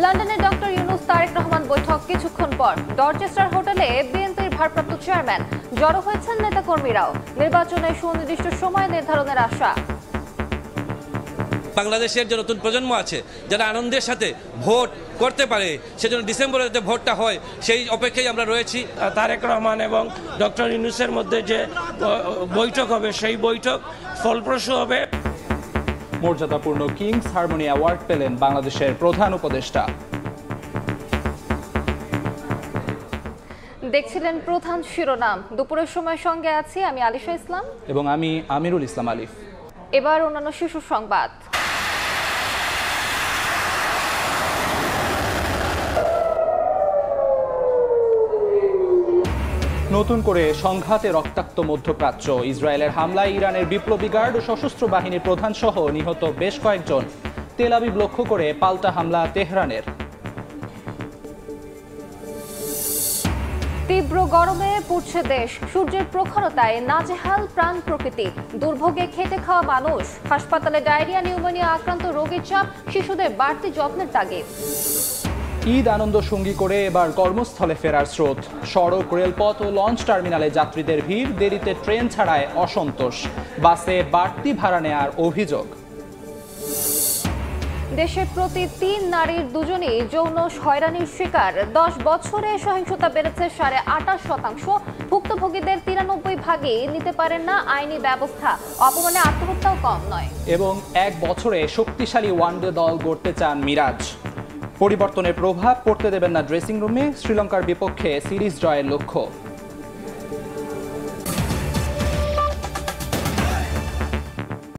লন্ডনে ডক্টর ইউনূস তারেক রহমান বৈঠক কিছুক্ষণ পর ডরচেস্টার হোটেলে বিএনপির ভারপ্রাপ্ত চেয়ারম্যান জড়ো হয়েছেন নেতাকর্মীরাও। নির্বাচনে সুনির্দিষ্ট সময় নির্ধারণের আশা। বাংলাদেশের যে নতুন প্রজন্ম আছে যারা আনন্দের সাথে ভোট করতে পারে, সেজন্য ডিসেম্বরে যাতে ভোটটা হয় সেই অপেক্ষায় আমরা রয়েছি। তারেক রহমান এবং ডক্টর ইউনূসের মধ্যে যে বৈঠক হবে সেই বৈঠক ফলপ্রসূ হবে। মর্যাদাপূর্ণ কিংস হারমোনি অ্যাওয়ার্ড পেলেন বাংলাদেশের প্রধান উপদেষ্টা। দেখছিলেন প্রধান শিরোনাম। দুপুরের সময় সঙ্গে আছি আমি আলিশা ইসলাম এবং আমি আমিরুল ইসলাম আলিফ। এবার অন্যান্য শিশু সংবাদ। নতুন করে সংঘাতে রক্তাক্ত মধ্যপ্রাচ্য। ইসরায়েলের হামলায় ইরানের বিপ্লবী গার্ড ও সশস্ত্র বাহিনীর প্রধান সহ নিহত বেশ কয়েকজন। তেল আবিব লক্ষ্য করে পাল্টা হামলা তেহরানের। তীব্র গরমে পুড়ছে দেশ। সূর্যের প্রখরতায় নাজেহাল প্রাণ প্রকৃতি। দুর্ভোগে খেটে খাওয়া মানুষ। হাসপাতালে ডায়রিয়া নিউমোনিয়া আক্রান্ত রোগীর চাপ। শিশুদের বাড়তি যত্নের তাগিদ। ঈদ আনন্দ সঙ্গী করে এবার কর্মস্থলে ফেরার স্রোত। সড়ক, রেলপথ ও লঞ্চ টার্মিনালে যাত্রীদের ভিড়। দেরিতে ট্রেন ছাড়ায় অসন্তোষ। বাসে বাড়তি ভাড়া নেয়ার অভিযোগ। দেশের প্রতি ৩ নারীর ২জনই যৌন হয়রানির শিকার। ১০ বছরে সহিংসতা বেড়েছে ২৮.৫%। ভুক্তভোগীদের ৯৩% নিতে পারেন না আইনি ব্যবস্থা। অপমানে আত্মহত্যাও কম নয়। এবং ১ বছরে শক্তিশালী ওয়ানডে দল গড়তে চান মিরাজ। পরিবর্তনের প্রভাব পড়তে দেবেন না ড্রেসিং রুমে। শ্রীলঙ্কার বিপক্ষে সিরিজ জয়ের লক্ষ্য।